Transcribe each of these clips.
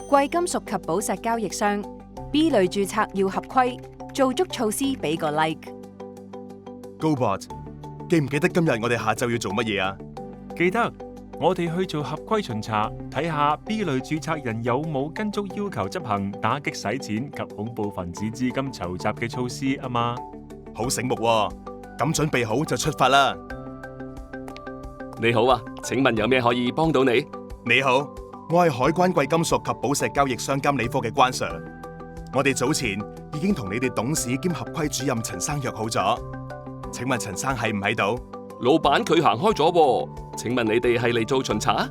貴金屬及寶石交易商 B 類註冊要合規，做足措施俾個 like。GoBot， 記唔記得今日我哋下晝要做乜嘢啊？記得，我哋去做合規巡查，睇下 B 類註冊人有冇跟足要求執行打擊洗錢及恐怖分子資金籌集嘅措施啊嘛。好醒目喎，咁準備好就出發啦。你好啊，請問有咩可以幫到你？你好，我係海關貴金屬及寶石交易商監理科嘅關 Sir。我哋早前已經同你哋董事兼合規主任陳生約好咗，請問陳生喺唔喺度？老闆佢行開咗喎，請問你哋係嚟做巡查？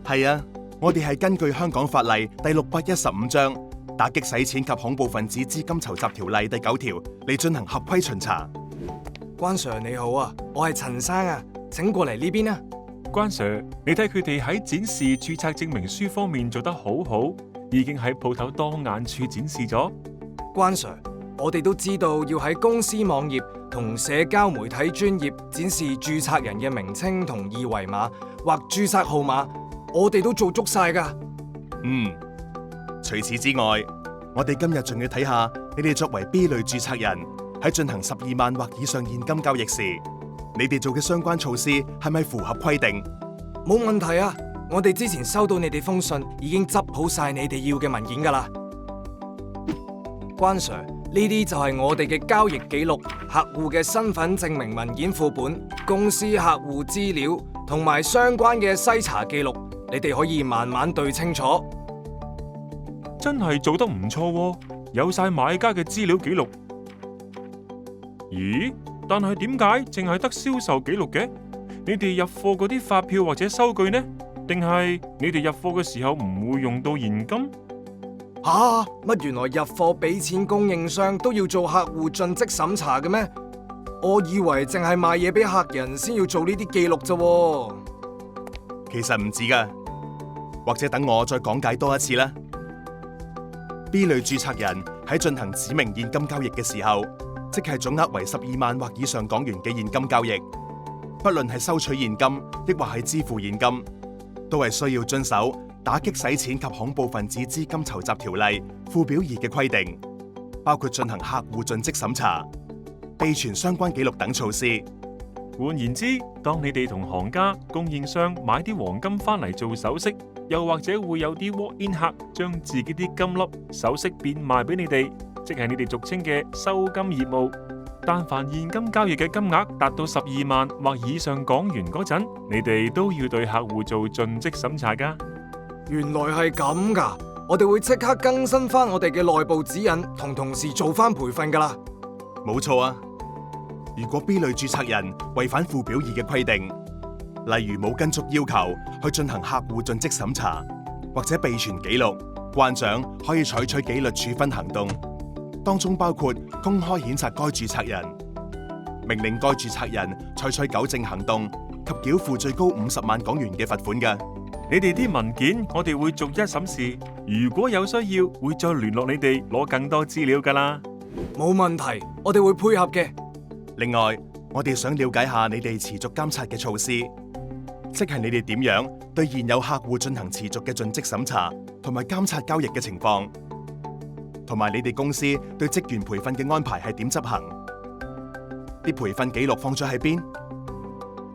係啊，我哋係根據香港法例第615章《打擊洗錢及恐怖分子資金籌集條例》第9條嚟進行合規巡查。關 Sir 你好啊，我係陳生啊，請過嚟呢邊啊。關 Sir， 你睇佢哋喺展示註冊證明書方面做得好好，已經喺鋪頭當眼處展示咗。關 Sir， 我哋都知道要喺公司網頁同社交媒體專頁展示註冊人嘅名稱同二維碼或註冊號碼，我哋都做足晒㗎。除此之外，我哋今日仲要睇下你哋作為 B 類註冊人喺進行12萬或以上現金交易時，你哋做嘅相關措施係咪符合規定？冇問題啊！我哋之前收到你哋封信，已經執好晒你哋要嘅文件㗎啦。關 Sir， 呢啲就係我哋嘅交易記錄、客戶嘅身份證明文件副本、公司客戶資料同埋相關嘅篩查記錄，你哋可以慢慢對清楚。真係做得唔錯喎，有晒買家嘅資料記錄。咦？但係點解淨係得銷售記錄嘅？你哋入貨嗰啲發票或者收據呢？定係你哋入貨嘅時候唔會用到現金？乜原來入貨俾錢供應商都要做客戶盡職審查嘅咩？我以為淨係賣嘢俾客人先要做呢啲記錄啫。其實唔止噶，或者等我再講解多一次啦。B 類註冊人喺進行指明現金交易嘅時候，即係總額為12萬或以上港元嘅現金交易，不論係收取現金，抑或係支付現金，都係需要遵守打擊洗錢及恐怖分子資金籌集條例附表2嘅規定，包括進行客戶盡職審查、備存相關記錄等措施。換言之，當你哋同行家、供應商買啲黃金翻嚟做首飾，又或者會有啲 walk-in 客將自己啲金粒、首飾變賣俾你哋，即係你哋俗稱嘅收金業務。但凡現金交易嘅金額達到12萬或以上港元嗰陣，你哋都要對客戶做盡職審查㗎。原來係咁㗎，我哋會即刻更新翻我哋嘅內部指引，同同事做翻培訓㗎啦。冇錯啊！如果 B 類註冊人違反附表2嘅規定，例如冇跟足要求去進行客戶盡職審查，或者備存記錄，關長可以採取紀律處分行動，當中包括公開譴責該註冊人、命令該註冊人採取糾正行動及繳付最高50萬港元嘅罰款嘅。你哋啲文件我哋會逐一審視，如果有需要會再聯絡你哋攞更多資料㗎啦。冇問題，我哋會配合嘅。另外，我哋想了解下你哋持續監察嘅措施，即係你哋點樣對現有客戶進行持續嘅盡職審查同埋監察交易嘅情況，同埋你哋公司對職員培訓嘅安排係點執行？啲培訓記錄放咗喺邊？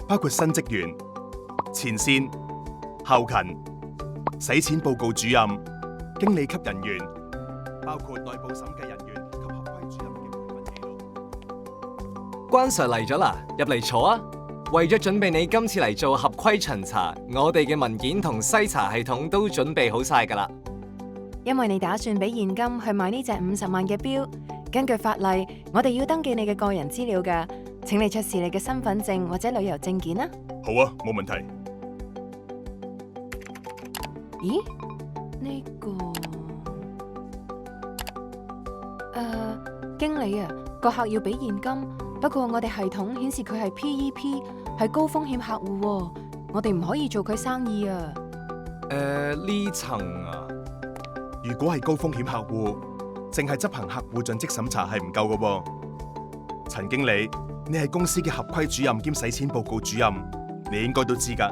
包括新職員、前線、後勤、洗錢報告主任、經理級人員，包括內部審計人員及合規主任嘅培訓記錄。關 Sir 嚟咗啦，入嚟坐啊！為咗準備你今次嚟做合規巡查，我哋嘅文件同篩查系統都準備好晒㗎啦。因為你打算俾現金去買呢隻50萬嘅錶，根據法例，我哋要登記你嘅個人資料㗎。請你出示你嘅身份證或者旅遊證件啦。好啊，冇問題。咦？呢個經理啊，個客要俾現金，不過我哋系統顯示佢係 PEP， 係高風險客戶喎，我哋唔可以做佢生意啊。呢層啊，如果係高風險客戶，淨係執行客戶盡職審查係唔夠㗎喎。陳經理，你係公司嘅合規主任兼洗錢報告主任，你應該都知㗎。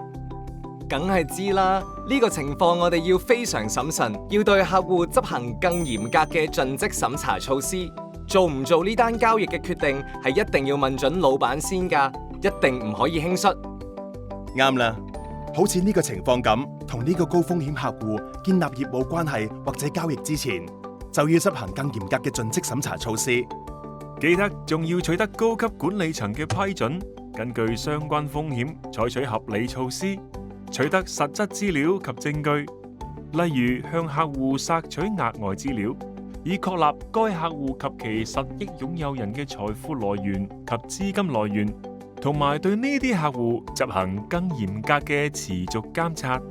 梗係知啦，呢個情況我哋要非常審慎，要對客戶執行更嚴格嘅盡職審查措施。做唔做呢單交易嘅決定係一定要問準老闆先㗎，一定唔可以輕率。啱啦，好似呢個情況咁，同呢個高風險客戶建立業務關係或者交易之前，就要執行更嚴格嘅盡職審查措施。記得仲要取得高級管理層嘅批准，根據相關風險採取合理措施，取得實質資料及證據，例如向客戶索取額外資料，以確立該客戶及其實益擁有人嘅財富來源及資金來源，同埋對呢啲客戶執行更嚴格嘅持續監察。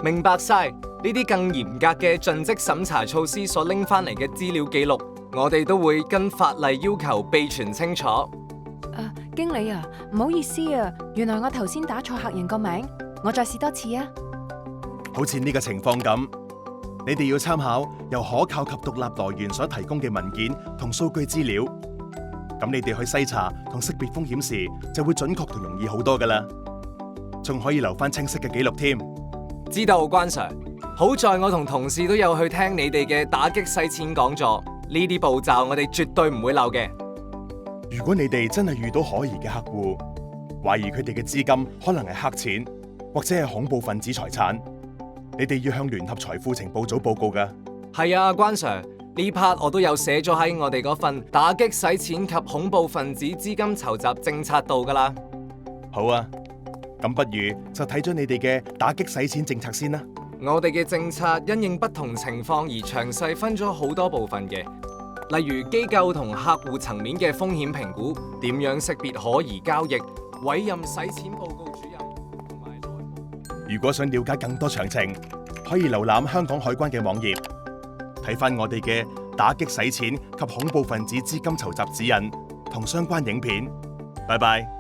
明白晒，呢啲更嚴格嘅盡職審查措施所拎翻嚟嘅資料記錄，我哋都會跟法例要求備存清楚。經理啊，唔好意思啊，原來我頭先打錯客人個名，我再試多次啊。好似呢個情況咁，你哋要參考由可靠及獨立來源所提供嘅文件同數據資料，咁你哋去篩查同識別風險時就會準確同容易好多噶啦，仲可以留翻清晰嘅記錄添。知道，關 Sir。好在我同同事都有去聽你哋嘅打擊洗錢講座，呢啲步驟我哋絕對唔會漏嘅。如果你哋真係遇到可疑嘅客戶，懷疑佢哋嘅資金可能係黑錢或者係恐怖分子財產，你哋要向聯合財富情報組報告㗎。係啊，關 Sir，呢 part 我都有寫咗喺我哋嗰份打擊洗錢及恐怖分子資金籌集政策度㗎啦。好啊，咁不如就睇咗你哋嘅打擊洗錢政策先啦。我哋嘅政策因應不同情況而詳細分咗好多部分嘅。例如機構同客戶層面嘅風險評估，點樣識別可疑交易，委任洗錢報告主任，同埋內部。如果想了解更多詳情，可以瀏覽香港海關嘅網頁，睇返我哋嘅打擊洗錢及恐怖分子資金籌集指引同相關影片。拜拜。